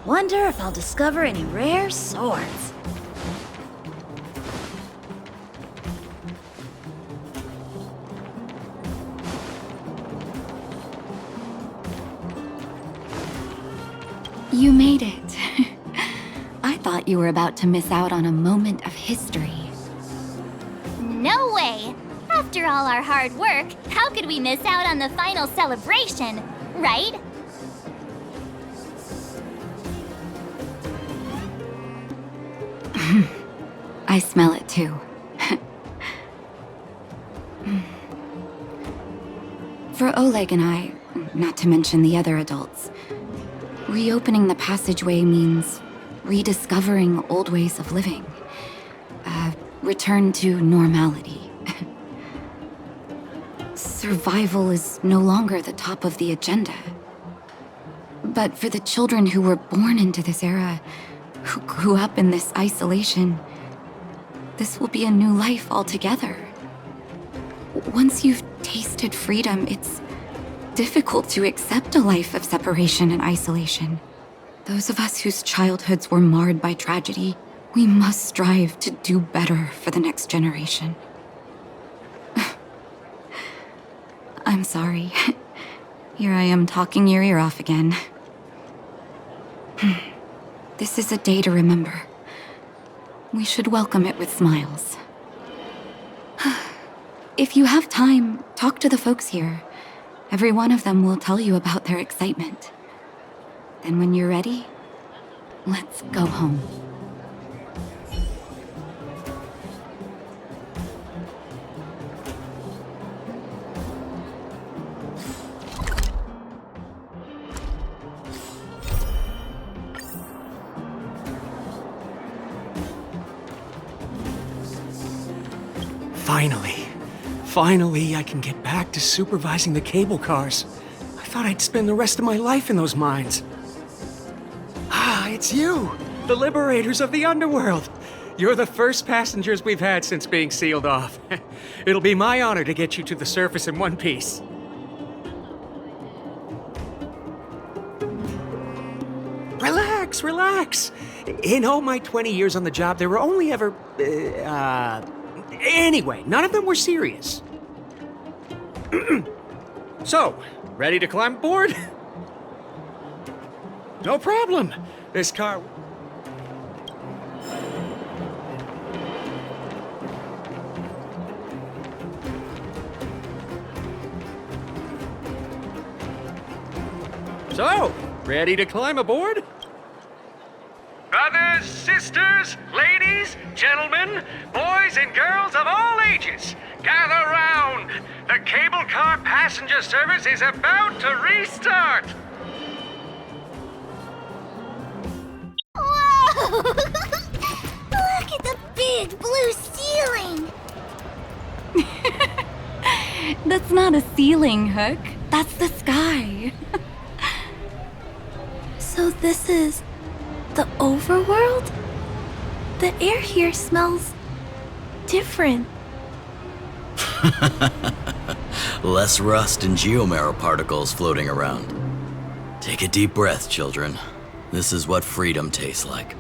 Wonder if I'll discover any rare swords. You made it. I thought you were about to miss out on a moment of history. No way! After all our hard work, how could we miss out on the final celebration, right? I smell it too. For Oleg and I, not to mention the other adults, reopening the passageway means rediscovering old ways of living. Return to normality. Survival is no longer the top of the agenda. But for the children who were born into this era, who grew up in this isolation, this will be a new life altogether. Once you've tasted freedom, it's difficult to accept a life of separation and isolation. Those of us whose childhoods were marred by tragedy, we must strive to do better for the next generation. I'm sorry. Here I am talking your ear off again. This is a day to remember. We should welcome it with smiles. If you have time, talk to the folks here. Every one of them will tell you about their excitement. Then when you're ready, let's go home. Finally, I can get back to supervising the cable cars. I thought I'd spend the rest of my life in those mines. Ah, it's you, the liberators of the Underworld. You're the first passengers we've had since being sealed off. It'll be my honor to get you to the surface in one piece. Relax. In all my 20 years on the job, there were only ever, Anyway, none of them were serious. So, ready to climb aboard? No problem. This car... So, ready to climb aboard? Brothers, sisters, ladies, gentlemen, boys and girls of all ages, gather round. The cable car passenger service is about to restart. Whoa! Look at the big blue ceiling! That's not a ceiling, Hook. That's the sky. So this is the overworld? The air here smells different. Less rust and geomarrow particles floating around. Take a deep breath, children. This is what freedom tastes like.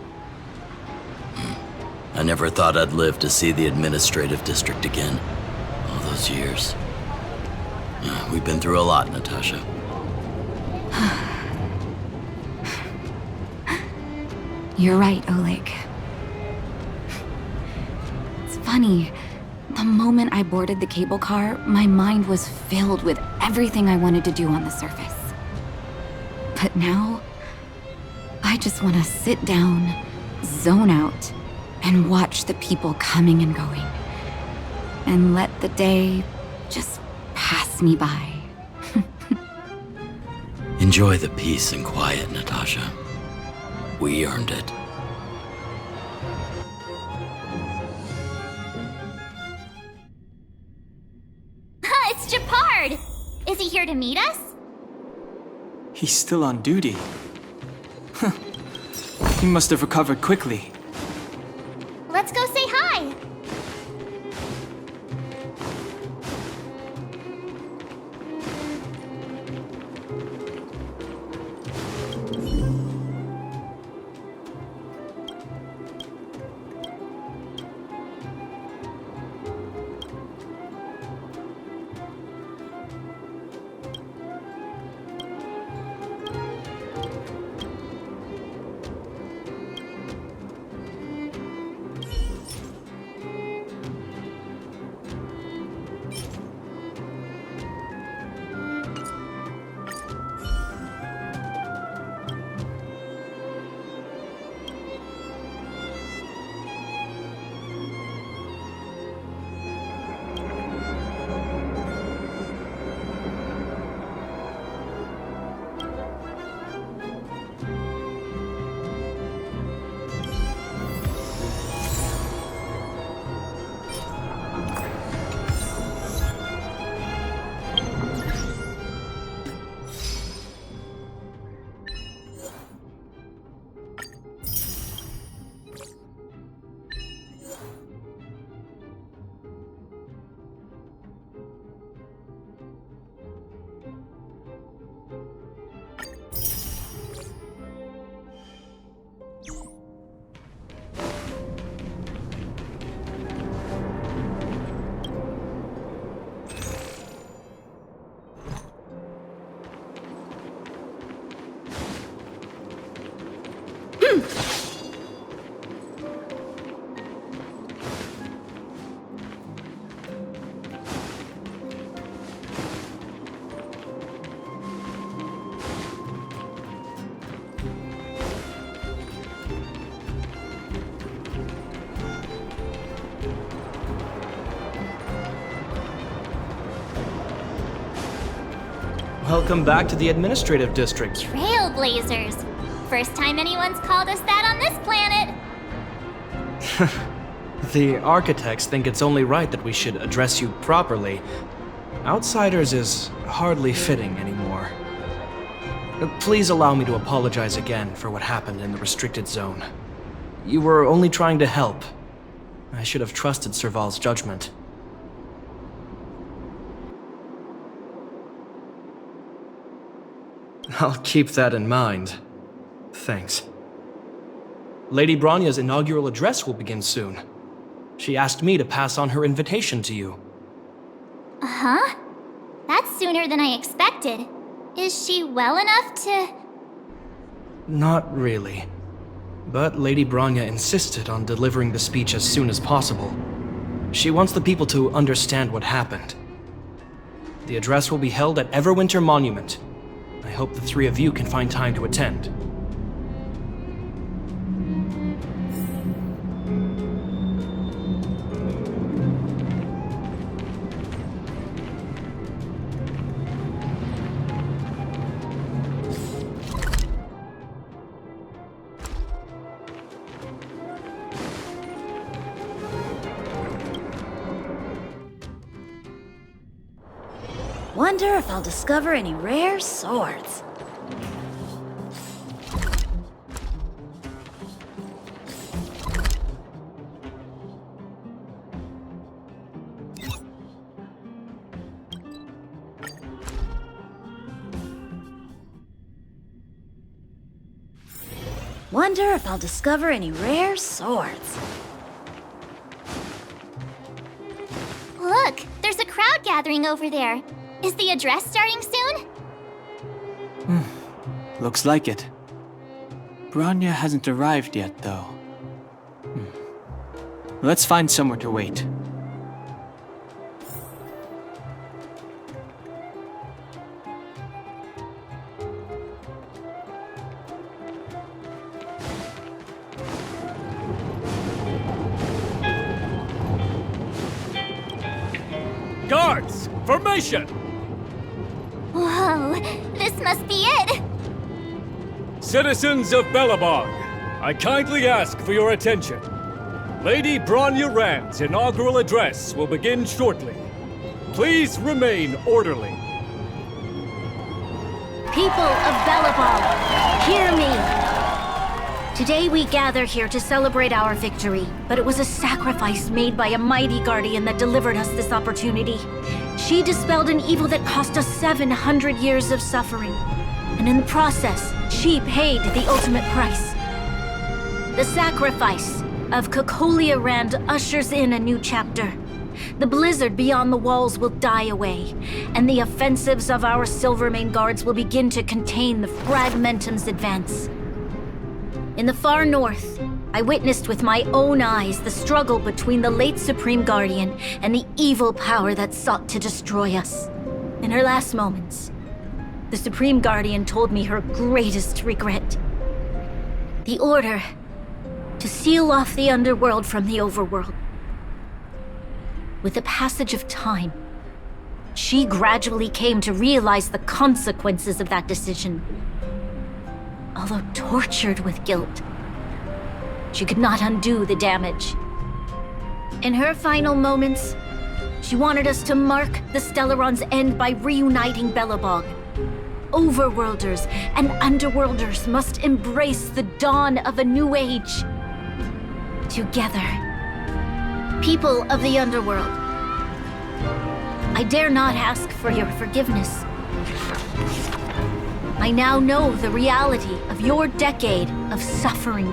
I never thought I'd live to see the administrative district again. All those years. We've been through a lot, Natasha. You're right, Oleg. It's funny. The moment I boarded the cable car, my mind was filled with everything I wanted to do on the surface. But now, I just want to sit down, zone out, and watch the people coming and going. And let the day just pass me by. Enjoy the peace and quiet, Natasha. We earned it. It's Gepard! Is he here to meet us? He's still on duty. He must have recovered quickly. Let's go say hi! Welcome back to the administrative district. Trailblazers. First time anyone's called us that on this planet. The architects think it's only right that we should address you properly. Outsiders is hardly fitting anymore. Please allow me to apologize again for what happened in the restricted zone. You were only trying to help. I should have trusted Serval's judgment. I'll keep that in mind. Thanks. Lady Bronya's inaugural address will begin soon. She asked me to pass on her invitation to you. Huh? That's sooner than I expected. Is she well enough to... Not really. But Lady Bronya insisted on delivering the speech as soon as possible. She wants the people to understand what happened. The address will be held at Everwinter Monument. I hope the three of you can find time to attend. Wonder if I'll discover any rare swords. Wonder if I'll discover any rare swords. Look, there's a crowd gathering over there. Is the address starting soon? Looks like it. Bronya hasn't arrived yet, though. Let's find somewhere to wait. Guards! Formation! Whoa, this must be it! Citizens of Belobog, I kindly ask for your attention. Lady Bronya Rand's inaugural address will begin shortly. Please remain orderly. People of Belobog, hear me! Today we gather here to celebrate our victory, but it was a sacrifice made by a mighty guardian that delivered us this opportunity. She dispelled an evil that cost us 700 years of suffering. And in the process, she paid the ultimate price. The sacrifice of Kokolia Rand ushers in a new chapter. The blizzard beyond the walls will die away, and the offensives of our Silvermane guards will begin to contain the Fragmentum's advance. In the far north, I witnessed with my own eyes the struggle between the late Supreme Guardian and the evil power that sought to destroy us. In her last moments, the Supreme Guardian told me her greatest regret. The order to seal off the Underworld from the Overworld. With the passage of time, she gradually came to realize the consequences of that decision. Although tortured with guilt, she could not undo the damage. In her final moments, she wanted us to mark the Stellaron's end by reuniting Belobog. Overworlders and Underworlders must embrace the dawn of a new age. Together. People of the Underworld, I dare not ask for your forgiveness. I now know the reality of your decade of suffering.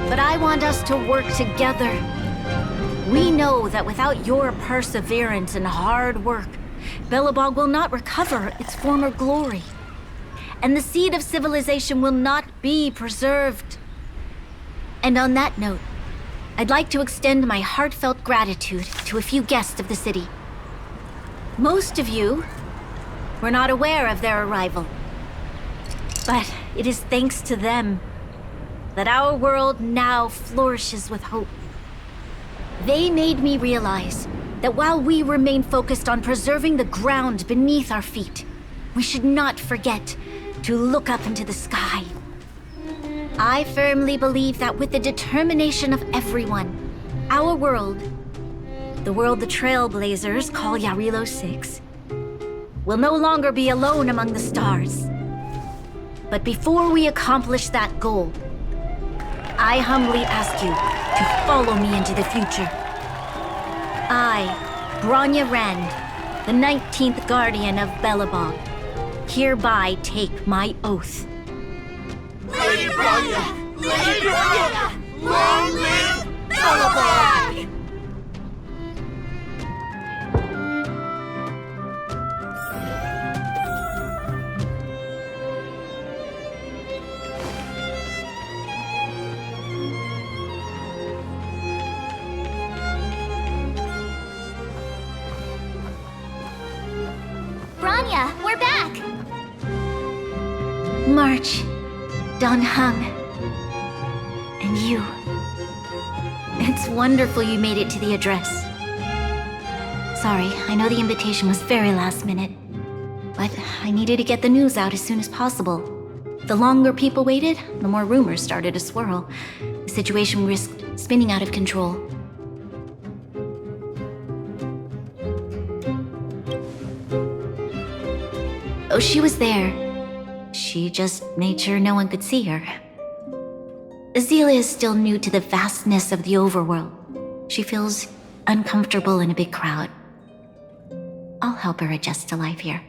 But I want us to work together. We know that without your perseverance and hard work, Belobog will not recover its former glory. And the seed of civilization will not be preserved. And on that note, I'd like to extend my heartfelt gratitude to a few guests of the city. Most of you were not aware of their arrival. But it is thanks to them that our world now flourishes with hope. They made me realize that while we remain focused on preserving the ground beneath our feet, we should not forget to look up into the sky. I firmly believe that with the determination of everyone, our world, the world the Trailblazers call Jarilo-VI, will no longer be alone among the stars. But before we accomplish that goal, I humbly ask you to follow me into the future. I, Bronya Rand, the 19th Guardian of Belobog, hereby take my oath. Lady Bronya! Lady Bronya! Long live Belobog! Bronya, we're back! March, Don Hung, and you. It's wonderful you made it to the address. Sorry, I know the invitation was very last minute, but I needed to get the news out as soon as possible. The longer people waited, the more rumors started to swirl. The situation risked spinning out of control. Oh, she was there. She just made sure no one could see her. Azalea is still new to the vastness of the overworld. She feels uncomfortable in a big crowd. I'll help her adjust to life here.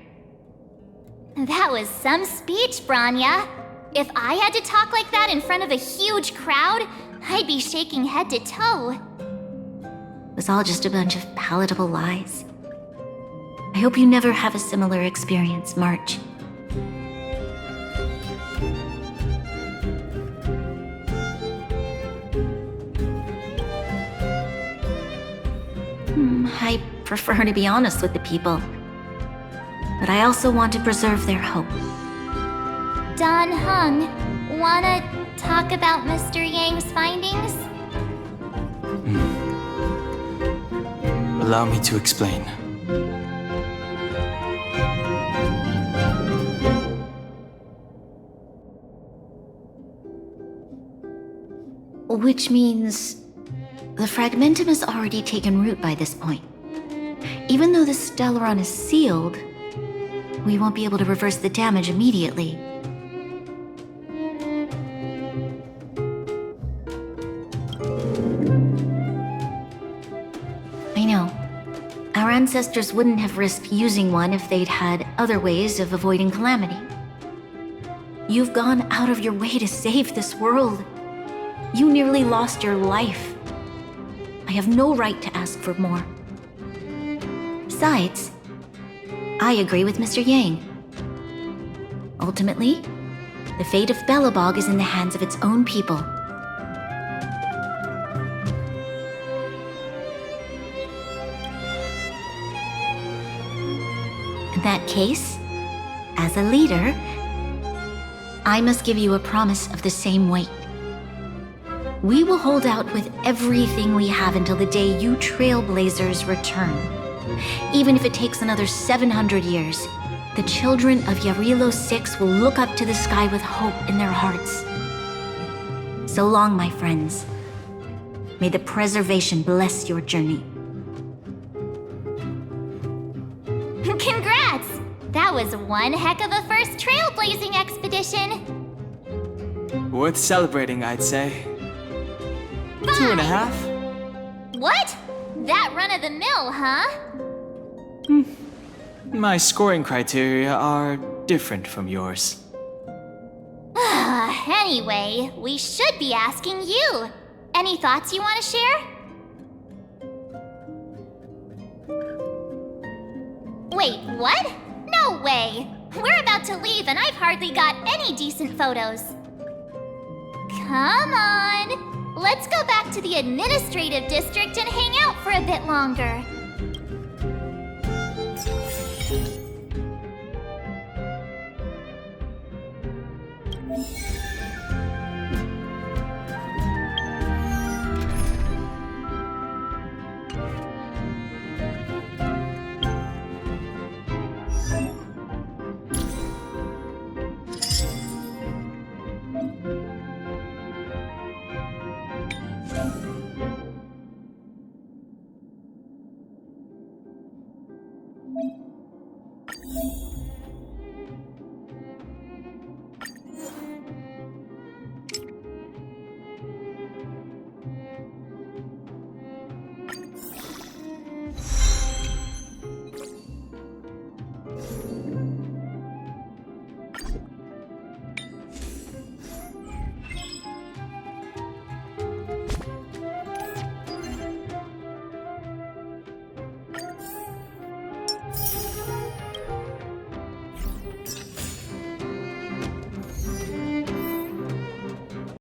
That was some speech, Bronya. If I had to talk like that in front of a huge crowd, I'd be shaking head to toe. It was all just a bunch of palatable lies. I hope you never have a similar experience, March. I prefer to be honest with the people. But I also want to preserve their hope. Don Hung, wanna talk about Mr. Yang's findings? Allow me to explain. Which means the fragmentum has already taken root by this point. Even though the Stellaron is sealed, we won't be able to reverse the damage immediately. I know. Our ancestors wouldn't have risked using one if they'd had other ways of avoiding calamity. You've gone out of your way to save this world. You nearly lost your life. I have no right to ask for more. Besides, I agree with Mr. Yang. Ultimately, the fate of Belobog is in the hands of its own people. In that case, as a leader, I must give you a promise of the same weight. We will hold out with everything we have until the day you Trailblazers return. Even if it takes another 700 years, the children of Jarilo-VI will look up to the sky with hope in their hearts. So long, my friends. May the preservation bless your journey. Congrats! That was one heck of a first trailblazing expedition. Worth celebrating, I'd say. Fine. 2.5? What? That run-of-the-mill, huh? My scoring criteria are different from yours. Anyway, we should be asking you. Any thoughts you want to share? Wait, what? No way! We're about to leave and I've hardly got any decent photos. Come on! Let's go back to the administrative district and hang out for a bit longer.